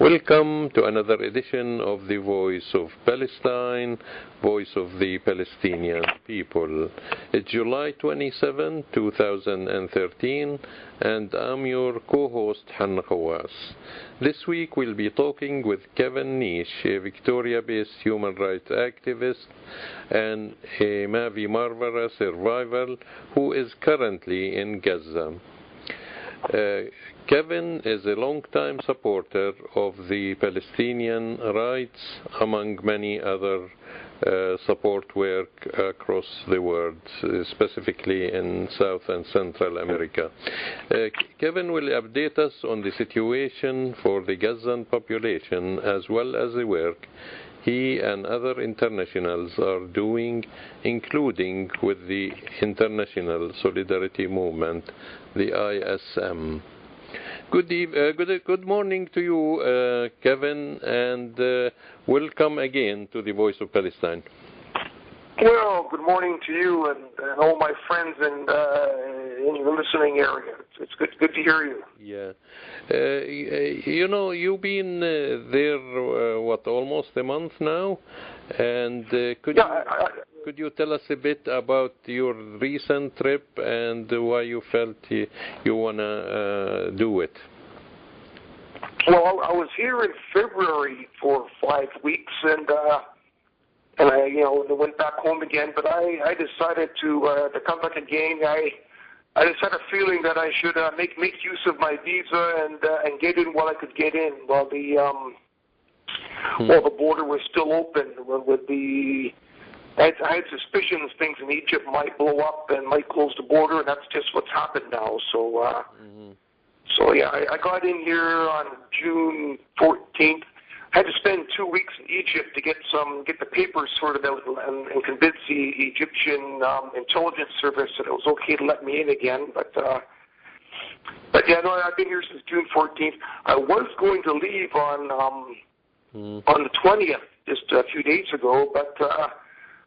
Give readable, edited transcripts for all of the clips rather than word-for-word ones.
Welcome to another edition of the Voice of Palestine, Voice of the Palestinian People. It's July 27, 2013, and I'm your co-host, Hanna Khawas. This week we'll be talking with Kevin Neish, a Victoria-based human rights activist, and a Mavi Marmara survivor who is currently in Gaza. Kevin is a long-time supporter of the Palestinian rights, among many other support work across the world, specifically in South and Central America. Kevin will update us on the situation for the Gazan population as well as the work he and other internationals are doing, including with the International Solidarity Movement, the ISM. Good morning to you, Kevin, and welcome again to the Voice of Palestine. Well, good morning to you and all my friends in the listening area. It's good to hear you. Yeah. You've been there, almost a month now? And could you tell us a bit about your recent trip and why you felt you want to do it? Well, I was here in February for 5 weeks, and I went back home again. But I decided to come back again. I just had a feeling that I should make use of my visa and get in while I could get in, while the border was still open. I had suspicions things in Egypt might blow up and might close the border, and that's just what's happened now. So I got in here on June 14th. I had to spend 2 weeks in Egypt to get the papers sorted out and convince the Egyptian intelligence service that it was okay to let me in again. But I've been here since June 14th. I was going to leave on the 20th, just a few days ago, but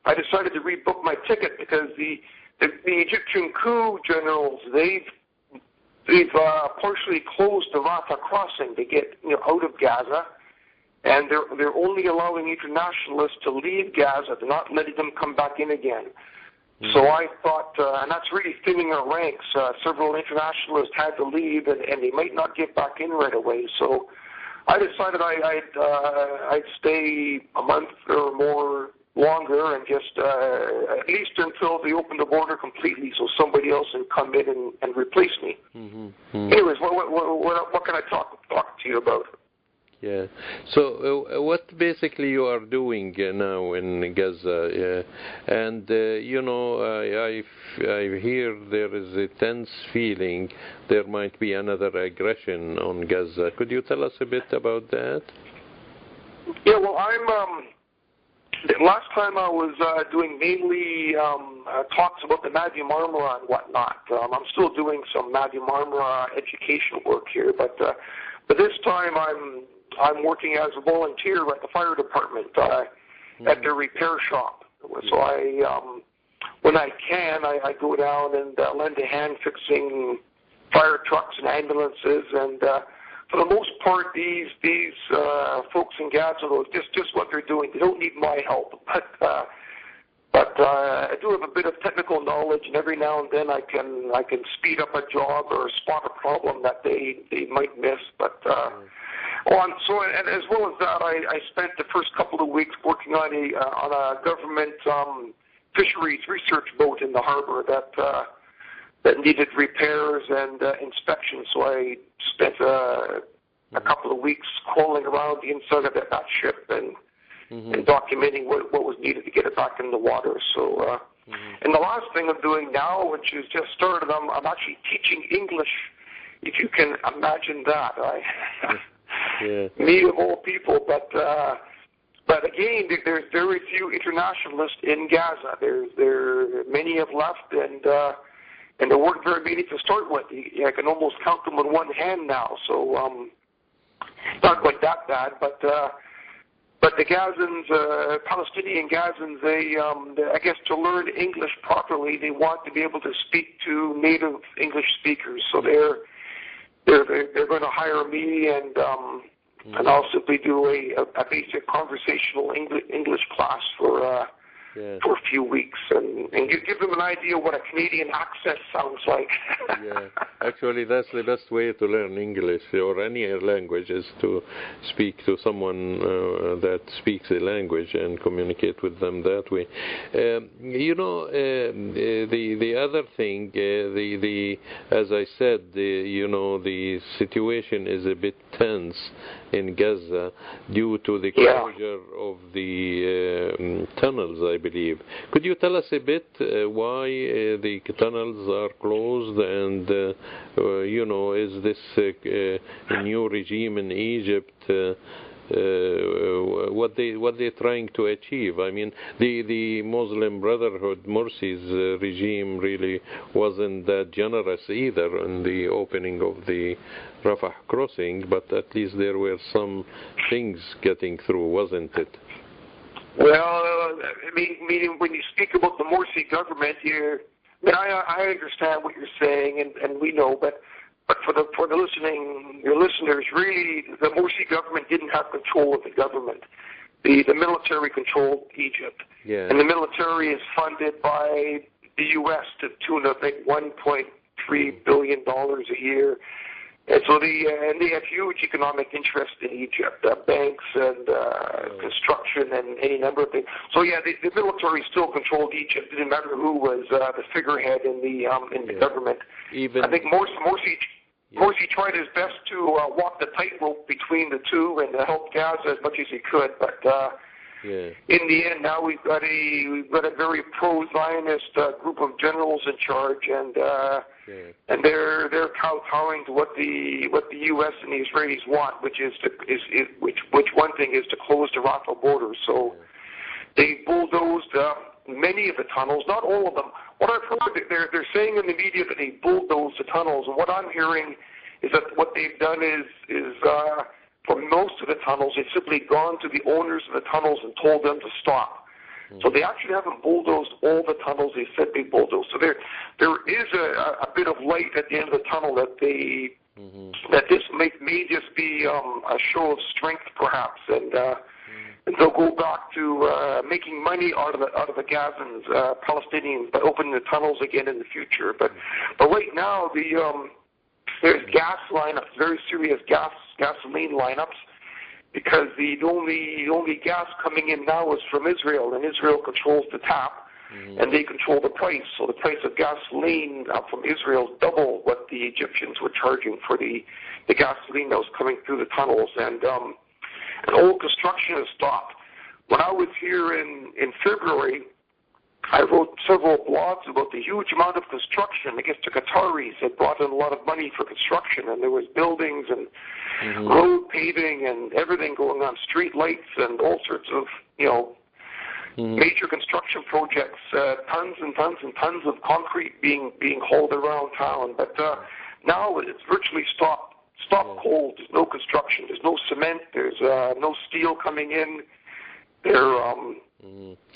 I decided to rebook my ticket because the Egyptian coup generals, they've partially closed the Rafah crossing to get out of Gaza, and they're only allowing internationalists to leave Gaza. They're not letting them come back in again. So I thought, and that's really thinning our ranks. Several internationalists had to leave, and they might not get back in right away. So I decided I'd stay a month or more longer and just at least until they open the border completely, so somebody else can come in and replace me. Anyways, what can I talk to you about? Yeah. So what basically you are doing now in Gaza, and I hear there is a tense feeling there might be another aggression on Gaza. Could you tell us a bit about that? Yeah. Well, last time I was doing mainly talks about the Mavi Marmara and whatnot. I'm still doing some Mavi Marmara educational work here, but this time I'm working as a volunteer at the fire department at their repair shop. So when I can, I go down and lend a hand fixing fire trucks and ambulances, and for the most part, these folks in Gaza, just what they're doing. They don't need my help, but I do have a bit of technical knowledge, and every now and then I can speed up a job or spot a problem that they might miss. But and as well as that, I spent the first couple of weeks working on a government fisheries research boat in the harbor that needed repairs and inspections. So I spent a couple of weeks crawling around the inside of that ship and documenting what was needed to get it back in the water. So, and the last thing I'm doing now, which is just started, I'm actually teaching English, if you can imagine that. Me of all people, but again, there's very few internationalists in Gaza. Many have left, and there weren't very many to start with. I can almost count them on one hand now. So not quite that bad, but the Gazans, Palestinian Gazans, they I guess to learn English properly, they want to be able to speak to native English speakers. So they're going to hire me and and I'll simply do a basic conversational English class for a few weeks, and give them an idea what a Canadian accent sounds like. Yeah, actually, that's the best way to learn English or any language, is to speak to someone that speaks the language and communicate with them that way. The other thing, as I said, the situation is a bit tense in Gaza due to the closure of the tunnels, I believe. Could you tell us a bit why the tunnels are closed, and is this a new regime in Egypt? What they're trying to achieve? I mean, the Muslim Brotherhood, Morsi's regime really wasn't that generous either in the opening of the Rafah crossing, but at least there were some things getting through, wasn't it? Well, I mean, when you speak about the Morsi government here, I understand what you're saying, and we know, but for your listeners, really, the Morsi government didn't have control of the government. The military controlled Egypt, and the military is funded by the U.S. to the tune of $1.3 billion a year. And so they have huge economic interest in Egypt, banks and construction and any number of things. So the military still controlled Egypt. It didn't matter who was the figurehead in the government. I think Morsi tried his best to walk the tightrope between the two and help Gaza as much as he could, but in the end, now we've got a very pro-Zionist group of generals in charge, and they're kowtowing to what the U.S. and the Israelis want, which one thing is to close the Rafah border. So they bulldozed many of the tunnels, not all of them. What I've heard, they're saying in the media that they bulldozed the tunnels, and what I'm hearing is that what they've done is for most of the tunnels, they've simply gone to the owners of the tunnels and told them to stop. So they actually haven't bulldozed all the tunnels they said they bulldozed. So there is a bit of light at the end of the tunnel that that this may just be a show of strength, perhaps, and they'll go back to making money out of the Gazans, Palestinians, by opening the tunnels again in the future. But right now, there's gas lineups, very serious gasoline lineups, because the only gas coming in now is from Israel, and Israel controls the tap, and they control the price. So the price of gasoline from Israel is double what the Egyptians were charging for the gasoline that was coming through the tunnels, and all construction has stopped. When I was here in February, I wrote several blogs about the huge amount of construction. I guess the Qataris had brought in a lot of money for construction, and there was buildings and road paving and everything going on, street lights and all sorts of, major construction projects, tons and tons and tons of concrete being hauled around town. But now it's virtually stopped cold. There's no construction. There's no cement. There's no steel coming in.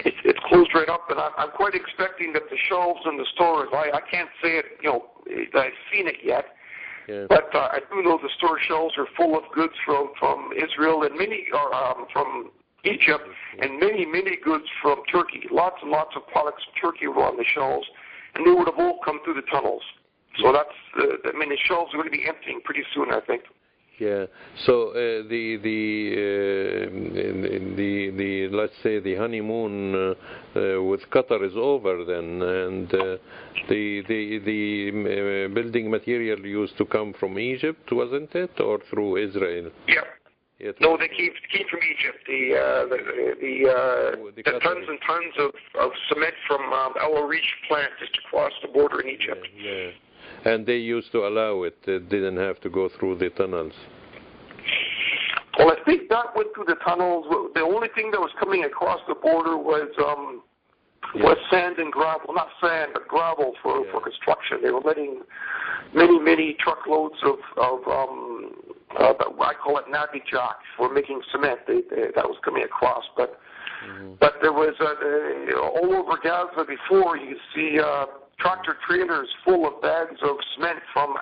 It's closed right up, and I'm quite expecting that the shelves in the stores, I can't say it, that I've seen it yet, but I do know the store shelves are full of goods from Israel and many from Egypt, and many goods from Turkey. Lots and lots of products from Turkey were on the shelves, and they would have all come through the tunnels. So the shelves are going to be emptying pretty soon, I think. Yeah. So let's say the honeymoon with Qatar is over then, and the building material used to come from Egypt, wasn't it, or through Israel? Yeah. No, they came from Egypt. The tons and tons of cement from El Arish plant just across the border in Egypt. Yeah. And they used to allow it. It didn't have to go through the tunnels. Well, I think that went through the tunnels. The only thing that was coming across the border was sand and gravel. Not sand, but gravel for construction. They were letting many truckloads of I call it nabby jacks for making cement. That was coming across, but there was all over Gaza before you see tractor trailers full of bags of cement from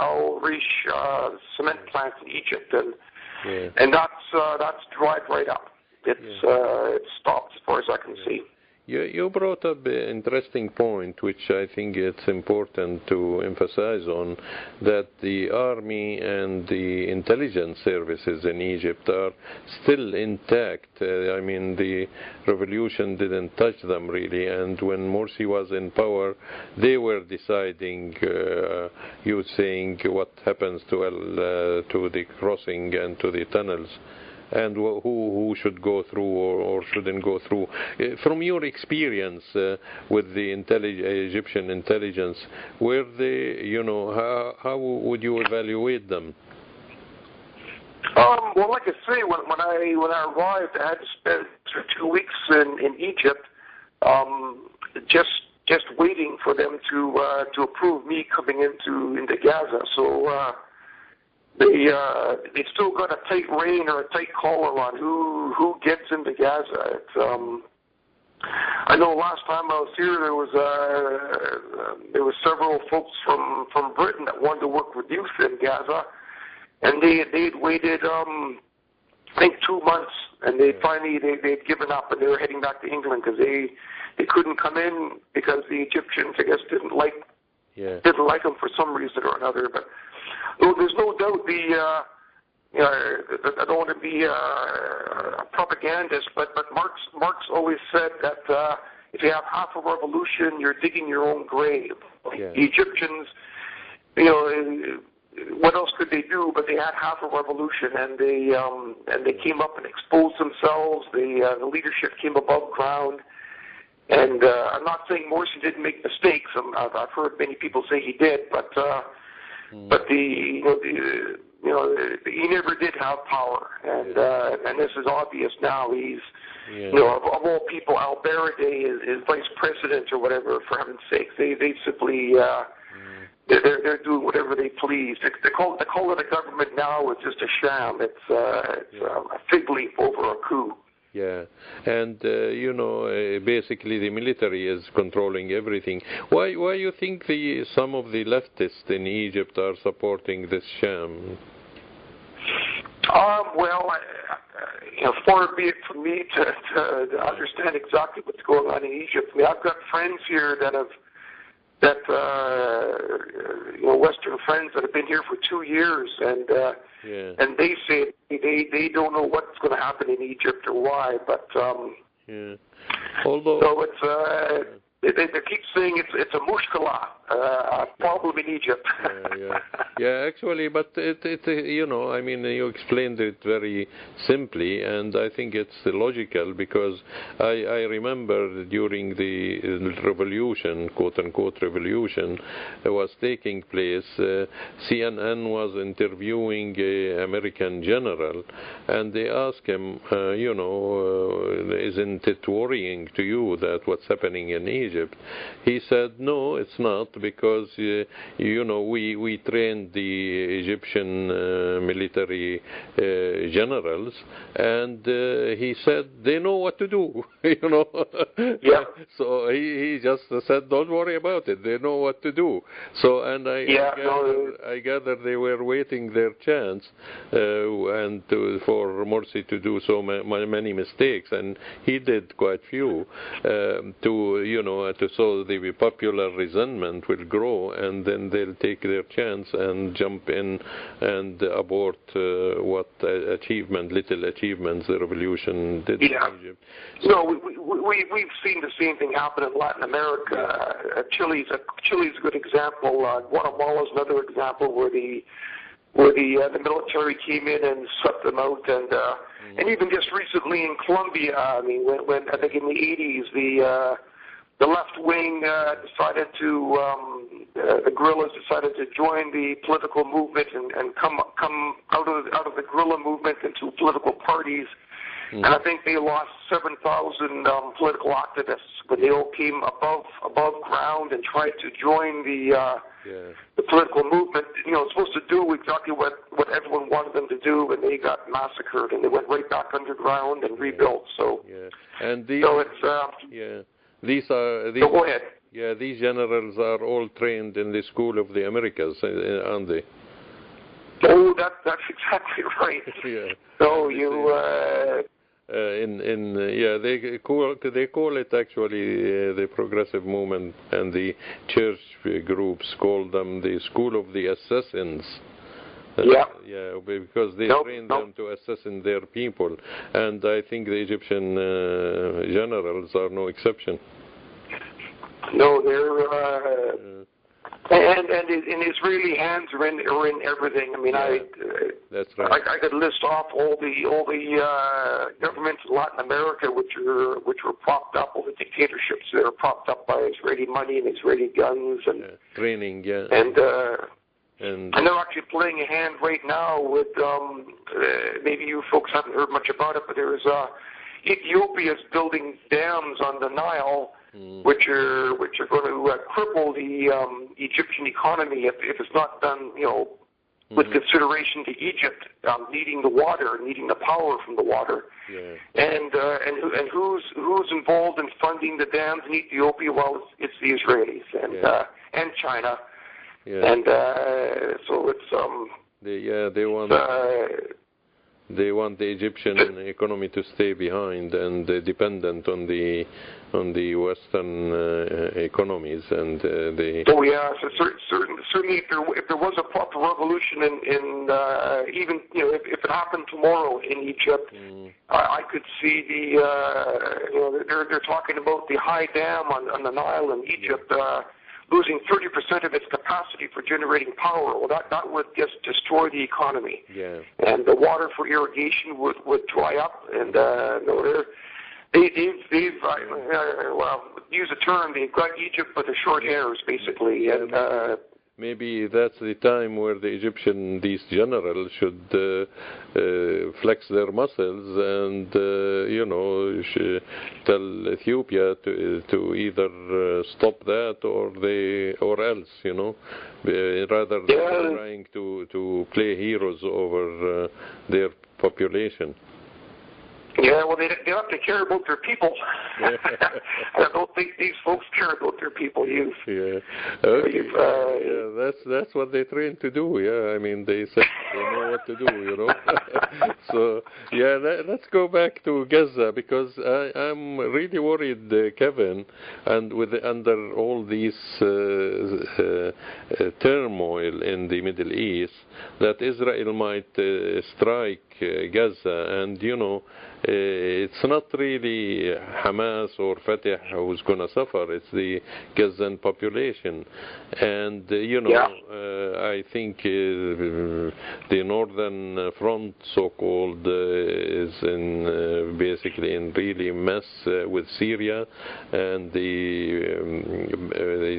Al Rish cement plant in Egypt, and that's dried right up. It's stopped as far as I can see. You brought up an interesting point, which I think it's important to emphasize on, that the army and the intelligence services in Egypt are still intact. I mean, the revolution didn't touch them really, and when Morsi was in power, they were deciding, you saying, what happens to the crossing and to the tunnels, and who should go through or shouldn't go through. From your experience with the Egyptian intelligence, were they, how would you evaluate them? Well, like I say, when I arrived, I had to spend 2 weeks in Egypt, just waiting for them to approve me coming into Gaza. So. They still got a tight rein or a tight collar on who gets into Gaza. I know last time I was here, there was several folks from Britain that wanted to work with youth in Gaza, and they'd waited I think 2 months, and they'd given up and they were heading back to England because they couldn't come in because the Egyptians, I guess, didn't like them for some reason or another. But there's no doubt I don't want to be a propagandist, but Marx always said that if you have half a revolution, you're digging your own grave. The Egyptians, what else could they do? But they had half a revolution, and they came up and exposed themselves. The leadership came above ground. And I'm not saying Morsi didn't make mistakes. I've heard many people say he did, but he never did have power, and this is obvious now. He's of all people, Al Baradei is vice president or whatever. For heaven's sake, they simply they're doing whatever they please. They call it a government now. It's just a sham. It's a fig leaf over a coup. Yeah, and basically the military is controlling everything. Why you think some of the leftists in Egypt are supporting this sham? Well, far be it from me to understand exactly what's going on in Egypt. I mean, I've got friends here Western friends that have been here for 2 years, and they say they don't know what's going to happen in Egypt or why, but although so it's they keep saying it's a mushkila, problem in Egypt. Actually, but I mean, you explained it very simply, and I think it's logical, because I remember during the revolution, quote-unquote revolution, was taking place, CNN was interviewing an American general, and they asked him, isn't it worrying to you that what's happening in Egypt? He said, no, it's not, because we trained the Egyptian military generals, and he said they know what to do. So he just said, don't worry about it, they know what to do. So, and I gather they were waiting their chance for Morsi to do so many mistakes, and he did quite few, so the popular resentment will grow, and then they'll take their chance and jump in and abort what little achievements the revolution did in Egypt. So we've seen the same thing happen in Latin America. Chile's a good example. Guatemala's another example where the military came in and swept them out, and even just recently in Colombia. I mean, when I think in the 80s the left wing decided to the guerrillas decided to join the political movement and come out of the guerrilla movement into political parties. And I think they lost 7,000 political activists, but they all came above ground and tried to join the political movement. It's supposed to do exactly what everyone wanted them to do, and they got massacred, and they went right back underground and rebuilt. So, and these, so it's these are so go ahead. Yeah, these generals are all trained in the School of the Americas, aren't they? Oh, that's exactly right. Yeah. So they call it actually the progressive movement, and the church groups call them the School of the Assassins. Yeah, because they train them to assassin their people, and I think the Egyptian generals are no exception. No, they're and Israeli hands are in everything. I mean, that's right. I could list off all the governments in Latin America which were propped up, all the dictatorships that are propped up by Israeli money and Israeli guns and training, and they're actually playing a hand right now with maybe you folks haven't heard much about it, but there's Ethiopia's building dams on the Nile. Which are going to cripple the Egyptian economy if it's not done, with consideration to Egypt needing the water, needing the power from the water, and who's involved in funding the dams in Ethiopia? Well, it's the Israelis and China, and so it's they want the Egyptian economy to stay behind and dependent on the Western economies, and Oh yeah, so certainly if there was a proper revolution in even if it happened tomorrow in Egypt, I could see they're talking about the high dam on the Nile in Egypt. Losing 30% of its capacity for generating power. Well, that would just destroy the economy. Yeah. And the water for irrigation would dry up. And they've well, use a term, they've got Egypt by the short hairs, basically. And maybe that's the time where these generals should flex their muscles and tell Ethiopia to either stop that or else, rather than trying to play heroes over their population. Yeah, well, they have to care about their people. I don't think these folks care about their people. That's what they train to do. Yeah, I mean, they know what to do. So let's go back to Gaza, because I'm really worried, Kevin, and under all this turmoil in the Middle East, that Israel might strike Gaza, and it's not really Hamas or Fatah who's going to suffer. It's the Gazan population. And, I think the Northern Front, so-called, is basically in really mess with Syria, and the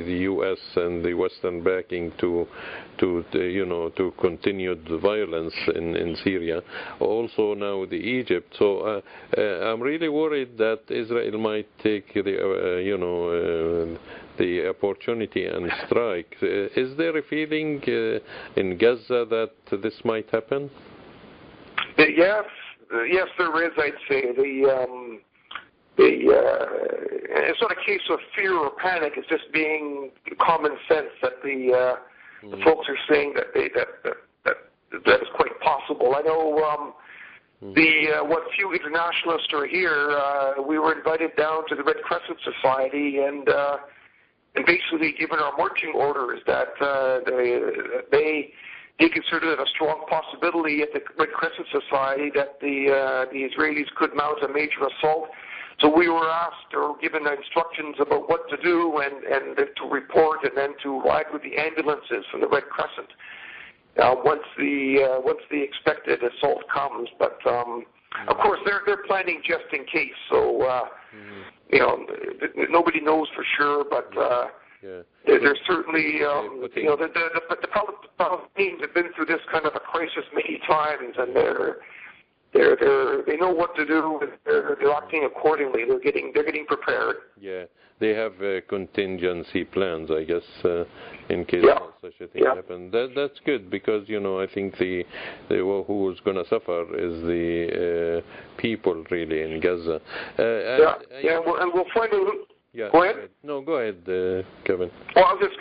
U.S. and the Western backing to continued violence in Syria. Also now the Egypt. So I'm really worried that Israel might take the opportunity and strike. Is there a feeling in Gaza that this might happen? Yes, there is. I'd say it's not a case of fear or panic. It's just being common sense that the folks are saying that is quite possible. I know what few internationalists are here. We were invited down to the Red Crescent Society and basically given our marching orders that they consider it a strong possibility at the Red Crescent Society that the Israelis could mount a major assault. So we were asked or given instructions about what to do and to report and then to ride with the ambulances from the Red Crescent once the expected assault comes. But of course they're planning just in case. So nobody knows for sure, but there's certainly the Palestinians have been through this kind of a crisis many times, and they know what to do. They're acting accordingly. They're getting prepared. Yeah, they have contingency plans, I guess, in case such a thing happens. That's good, because I think who's going to suffer is the people really in Gaza. And we'll find Yeah. Go ahead. No, go ahead, Kevin. Well, I was just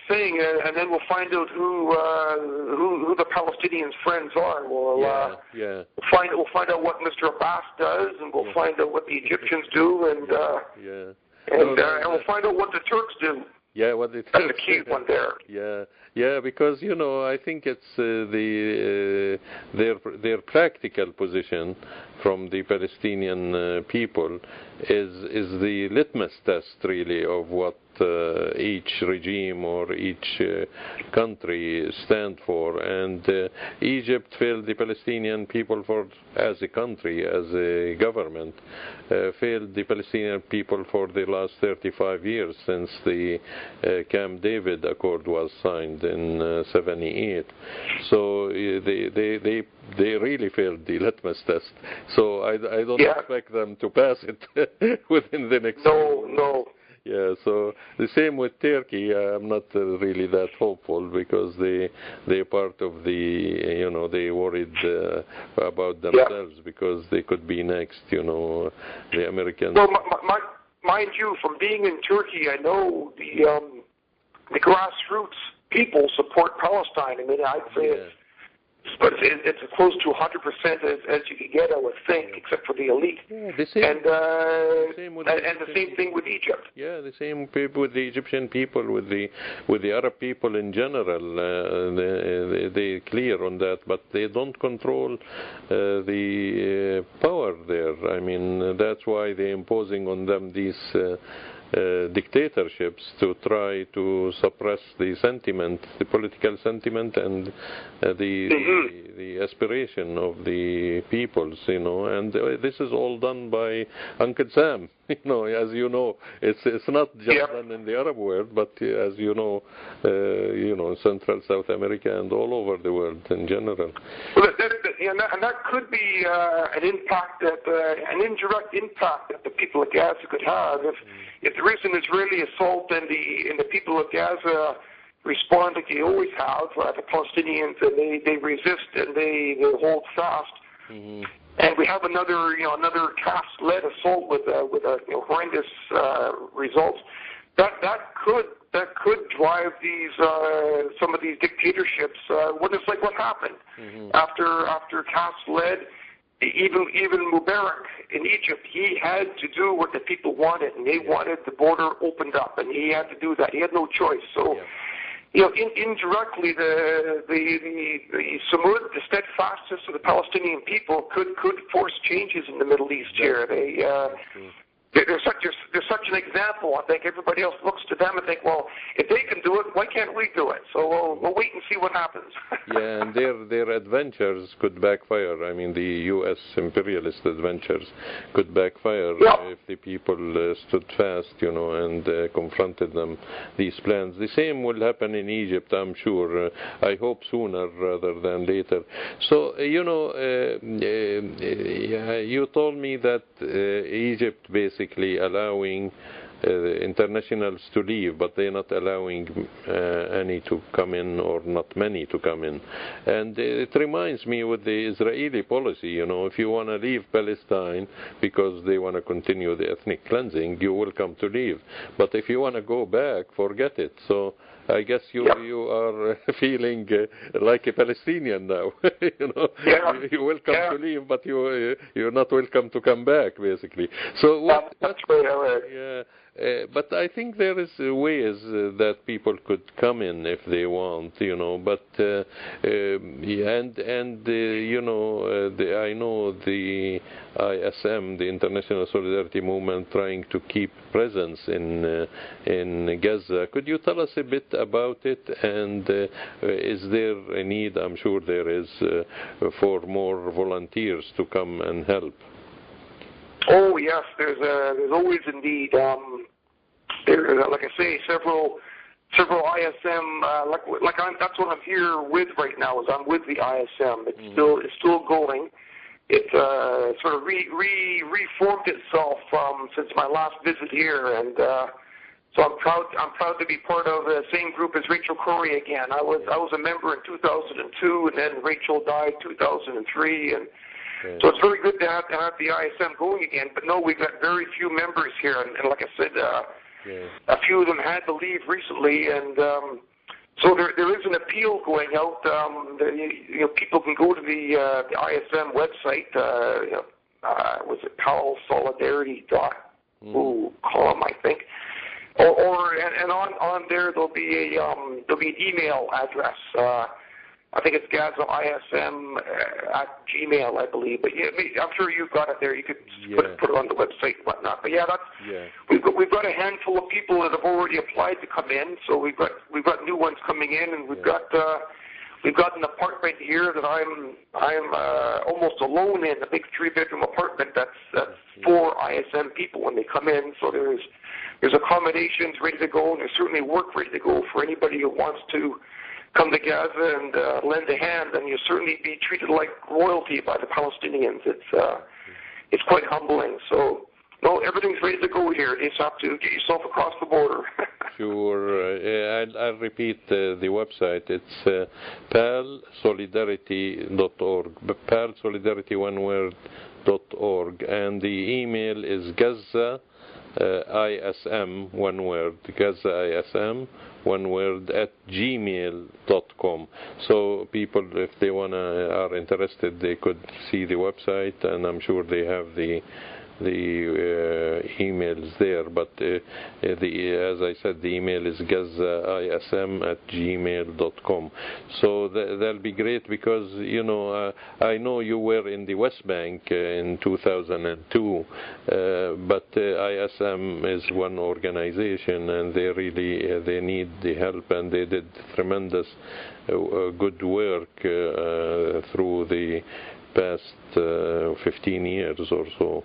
saying, and then we'll find out who the Palestinians' friends are. We'll find out what Mr. Abbas does, and we'll find out what the Egyptians do, and we'll find out what the Turks do. Yeah, what That's the key one there. Yeah, because I think it's their practical position from the Palestinian people is the litmus test really of what each regime or each country stand for, and Egypt failed the Palestinian people as a country, as a government, failed the Palestinian people for the last 35 years since the Camp David Accord was signed in 78. So they really failed the litmus test. So I don't expect them to pass it within the next year. No. Yeah, so the same with Turkey. I'm not really that hopeful because they're part of the, they worried about themselves because they could be next, the Americans. Well, mind you, from being in Turkey, I know the grassroots people support Palestine. I mean, I'd say it's close to 100% as you can get, I would think, except for the elite. Yeah, the same thing with Egypt. Yeah, the same people with the Egyptian people, with the Arab people in general. They're clear on that, but they don't control the power there. I mean, that's why they're imposing on them these dictatorships to try to suppress the sentiment, the political sentiment, and the aspiration of the peoples, and this is all done by Uncle Sam. As you know, it's not just done in the Arab world, but as you know, Central South America and all over the world in general. Well, and that could be an indirect impact that the people of Gaza could have if there is an Israeli assault and the people of Gaza respond like they always have, the Palestinians, and they resist and they hold fast. Mm-hmm. And we have another CAF-led assault with horrendous results. That could drive these some of these dictatorships. What happened after CAF-led. Even Mubarak in Egypt, he had to do what the people wanted, and they wanted the border opened up, and he had to do that. He had no choice. So, indirectly, the Samud, the steadfastness of the Palestinian people, could force changes in the Middle East here. They're such an example. I think everybody else looks to them and think, well, if they can do it, why can't we do it? So we'll wait and see what happens. Yeah, and their adventures could backfire. I mean, the U.S. imperialist adventures could backfire if the people stood fast, and confronted them, these plans. The same will happen in Egypt, I'm sure. I hope sooner rather than later. So, you told me that Egypt basically allowing internationals to leave, but they're not allowing any to come in, or not many to come in. And it reminds me with the Israeli policy, if you want to leave Palestine because they want to continue the ethnic cleansing, you're welcome to leave. But if you want to go back, forget it. So I guess you are feeling like a Palestinian now. You're welcome to leave, but you're not welcome to come back, basically. So that's great. But I think there is ways that people could come in if they want, But I know the ISM, the International Solidarity Movement, trying to keep presence in Gaza. Could you tell us a bit about it? And is there a need? I'm sure there is for more volunteers to come and help. Oh yes, there's always a need. There, like I say, several ISM. That's what I'm here with right now. Is I'm with the ISM. It's still going. It sort of reformed itself since my last visit here, and so I'm proud to be part of the same group as Rachel Corey again. I was a member in 2002, and then Rachel died 2003, and. So it's very good to have the ISM going again, but no, we've got very few members here, and like I said, a few of them had to leave recently, and so there is an appeal going out. People can go to the ISM website. Was it palsolidarity.com, I think. And on there there'll be an email address. I think it's GazaISM at Gmail, I believe. But yeah, I'm sure you've got it there. You could put it on the website and whatnot. But we've got a handful of people that have already applied to come in. So we've got new ones coming in, and we've got an apartment here that I'm almost alone in, a big 3-bedroom apartment that's 4 ISM people when they come in. So there's accommodations ready to go, and there's certainly work ready to go for anybody who wants to come to Gaza and lend a hand, and you'll certainly be treated like royalty by the Palestinians. It's quite humbling. So, no, everything's ready to go here. You just have to get yourself across the border. Sure. I'll repeat the website. It's palsolidarity.org. Palsolidarity, one word, .org. And the email is Gaza ISM, one word, Gaza ISM, one word, at gmail.com. So people, if they are interested, they could see the website, and I'm sure they have the emails there, but as I said, the email is gazaism@gmail.com. So that'll be great, because I know you were in the West Bank in 2002, but ISM is one organization, and they need the help, and they did tremendous good work through the past 15 years or so.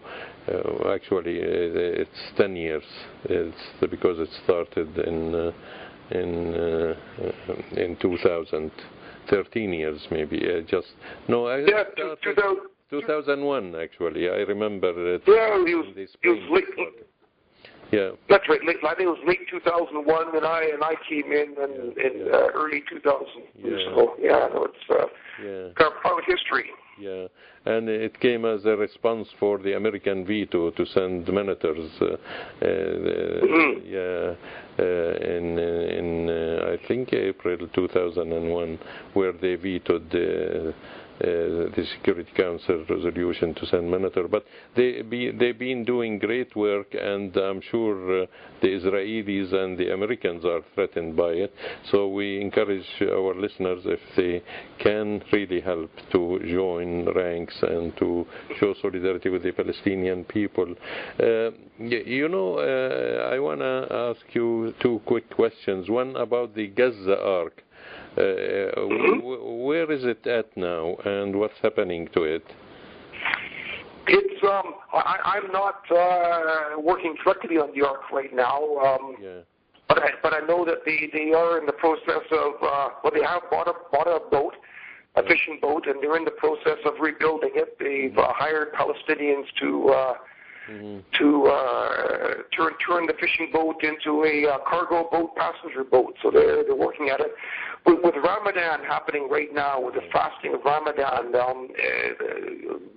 Actually, it's 10 years. It's because it started in 2000, 13 years maybe. 2001 actually. I remember it. Yeah, it was late. Yeah, that's right. I think it was late 2001, and I came in early 2000. Yeah. So it's kind of part of history. Yeah, and it came as a response for the American veto to send monitors. In I think April 2001, where they vetoed the Security Council resolution to send monitor. But they've been doing great work, and I'm sure the Israelis and the Americans are threatened by it. So we encourage our listeners, if they can really help, to join ranks and to show solidarity with the Palestinian people. I want to ask you 2 quick questions. One about the Gaza Ark. Where is it at now, and what's happening to it? It's I'm not working directly on the Ark right now. But I know that they are in the process of they have bought a boat, a fishing boat, and they're in the process of rebuilding it. They've hired Palestinians to turn the fishing boat into a cargo boat, passenger boat. So they're working at it. With Ramadan happening right now, with the fasting of Ramadan,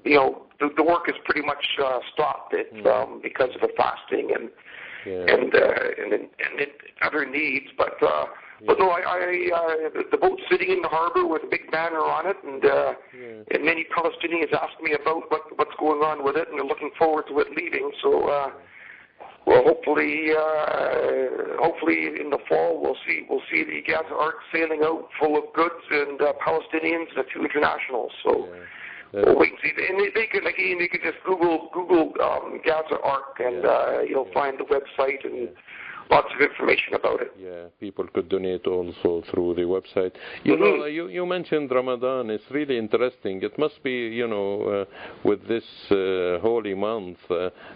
the work is pretty much stopped. It's because of the fasting and other needs. But no, the boat's sitting in the harbor with a big banner on it, and many Palestinians ask me about what's going on with it, and they're looking forward to it leaving. So. Well, hopefully in the fall we'll see the Gaza Ark sailing out full of goods and Palestinians and a few internationals. So we'll wait and see. And they could just Google Gaza Ark, and you'll find the website and lots of information about it. Yeah, people could donate also through the website. You mentioned Ramadan. It's really interesting. It must be, with this holy month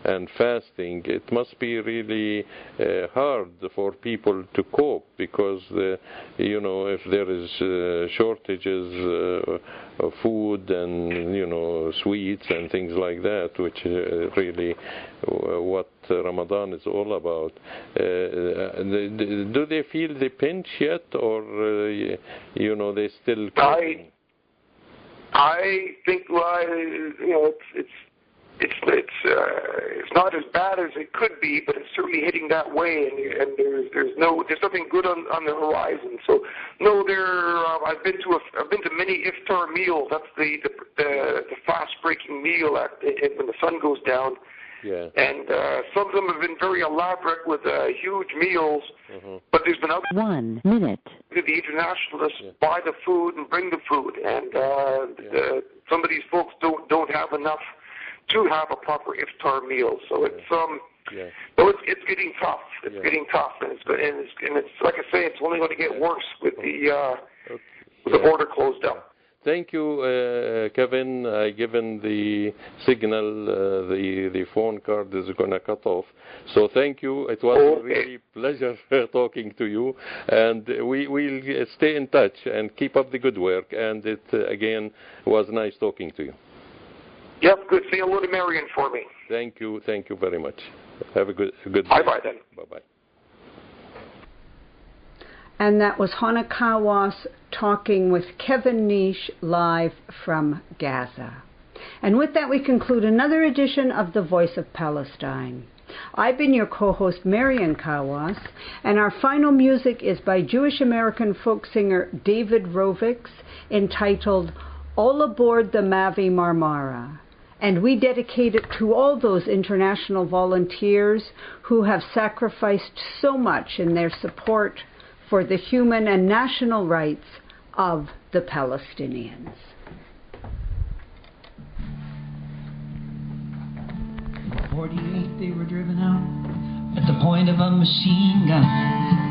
and fasting, it must be really hard for people to cope, because, if there is shortages of food and, sweets and things like that, which really what Ramadan is all about. Do they feel the pinch yet, or they still? I think it's it's not as bad as it could be, but it's certainly heading that way, and there's nothing good on the horizon. So no, I've been to many iftar meals. That's the fast breaking meal when the sun goes down. Yeah. And some of them have been very elaborate with huge meals, but there's been other 1 minute. The internationalists buy the food and bring the food, and some of these folks don't have enough to have a proper iftar meal. So it's it's getting tough. It's getting tough, and it's like I say, it's only going to get worse with the border closed up. Thank you, Kevin. Given the signal, the phone card is going to cut off. So thank you. It was a really pleasure talking to you. And we'll stay in touch and keep up the good work. And it, again, was nice talking to you. Yep, good. Say hello to Marion for me. Thank you. Thank you very much. Have a good Bye-bye then. Bye-bye. And that was Hannah Kawas talking with Kevin Neish live from Gaza. And with that, we conclude another edition of The Voice of Palestine. I've been your co-host, Marian Kawas, and our final music is by Jewish-American folk singer David Rovics, entitled All Aboard the Mavi Marmara. And we dedicate it to all those international volunteers who have sacrificed so much in their support for the human and national rights of the Palestinians. In 48, they were driven out at the point of a machine gun.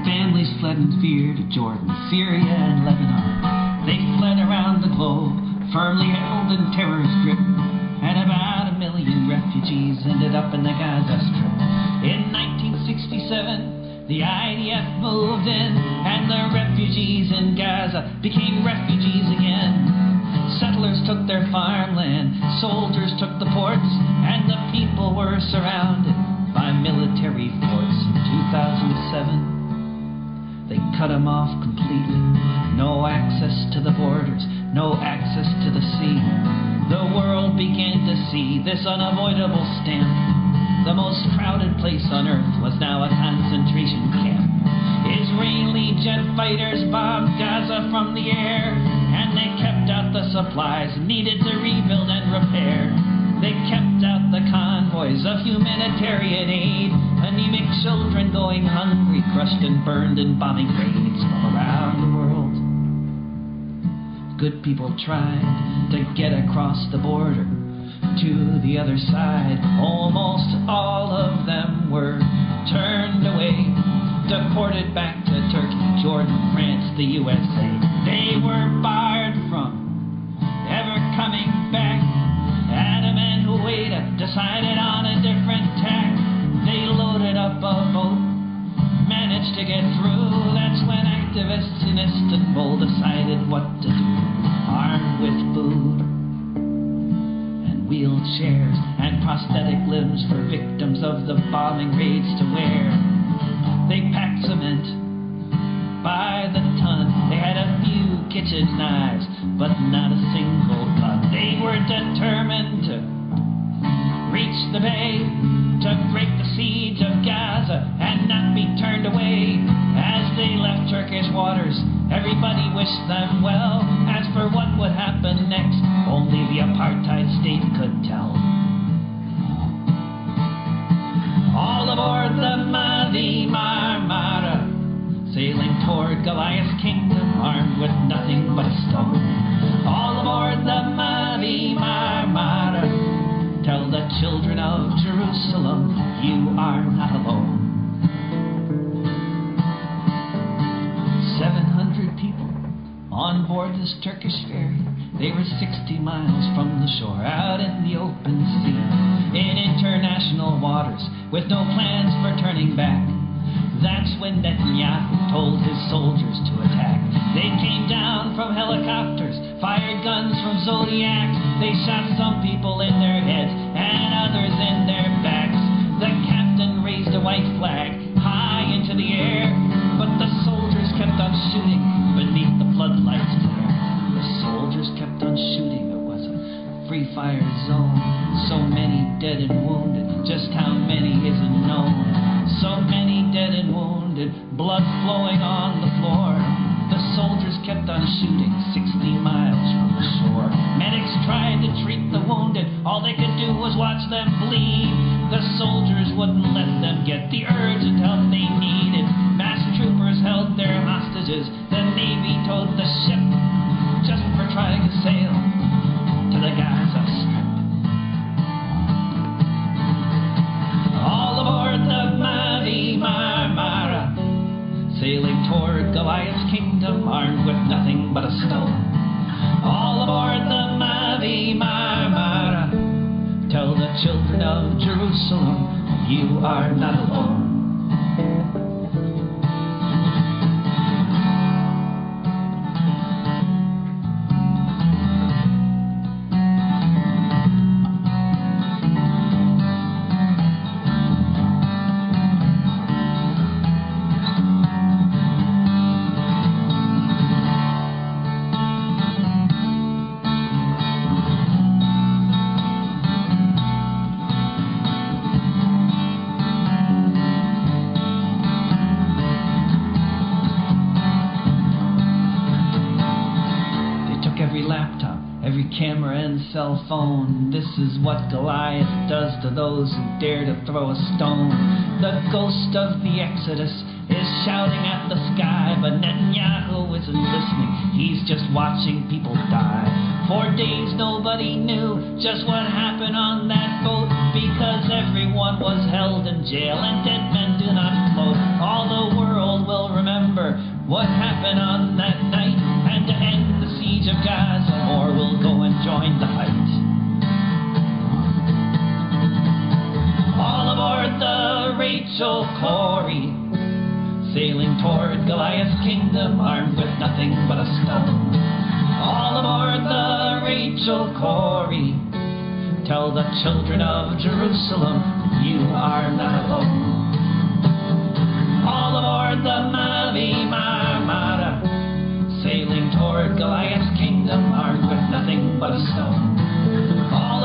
Families fled in fear to Jordan, Syria, and Lebanon. They fled around the globe, firmly held in terrorist grip, and about 1 million refugees ended up in the Gaza Strip. In 1967, the IDF moved in, and the refugees in Gaza became refugees again. Settlers took their farmland, soldiers took the ports, and the people were surrounded by military force. In 2007, they cut them off completely. No access to the borders, no access to the sea. The world began to see this unavoidable stamp. The most crowded place on earth was now a concentration camp. Israeli jet fighters bombed Gaza from the air, and they kept out the supplies needed to rebuild and repair. They kept out the convoys of humanitarian aid, anemic children going hungry, crushed and burned in bombing raids from around the world. Good people tried to get across the border to the other side. Almost all of them were turned away, deported back to Turkey, Jordan, France, the USA. They were barred from ever coming back. Adam and Huwaida decided on a different tack. They loaded up a boat, managed to get through. That's when activists in Istanbul decided what to do, armed with food, wheelchairs and prosthetic limbs for victims of the bombing raids to wear. They packed cement by the ton. They had a few kitchen knives, but not a single gun. They were determined to reach the bay, to break the siege of Gaza and not be turned away. As they left Turkish waters, everybody wished them well. As for what would happen next, only the apartheid state could tell. All aboard the Mavi Marmara, sailing toward Goliath's kingdom, armed with nothing but stone. All aboard the Mavi Marmara, tell the children of Jerusalem, you are not alone. 700 people on board this Turkish ferry. They were 60 miles from the shore, out in the open sea, in international waters, with no plans for turning back. That's when Netanyahu told his soldiers to attack. They came down from helicopters, fired guns from Zodiacs. They shot some people in their heads and others in their backs. The captain raised a white flag high into the air, but the soldiers kept on shooting beneath the floodlights glare. The soldiers kept on shooting. It was a free fire zone. So many dead and wounded, just how many isn't known. So many dead and wounded, blood flowing on the floor. The soldiers kept on shooting 60 miles from the shore. Medics tried to treat the wounded, all they could do was watch them bleed. The soldiers wouldn't let them get the urgent help they needed. Mass troopers held their hostages, the Navy towed the ship just for trying to sail to the Gaza Strip. All aboard the Mavi Marmara, sailing toward Goliath's kingdom, armed with nothing but a stone. All aboard the Mavi Marmara, tell the children of Jerusalem, you are not alone. Camera and cell phone. This is what Goliath does to those who dare to throw a stone. The ghost of the Exodus is shouting at the sky, but Netanyahu isn't listening. He's just watching people die. For days nobody knew just what happened on that boat, because everyone was held in jail and dead men do not float. All the world will remember what happened on that night, and to end the siege of Gaza, or we'll go and join the fight. All aboard the Rachel Corrie, sailing toward Goliath's kingdom, armed with nothing but a stone. All aboard the Rachel Corrie, tell the children of Jerusalem, you are not alone. All aboard the Mavi Marmara, sailing toward Goliath's kingdom, armed with nothing but a stone. All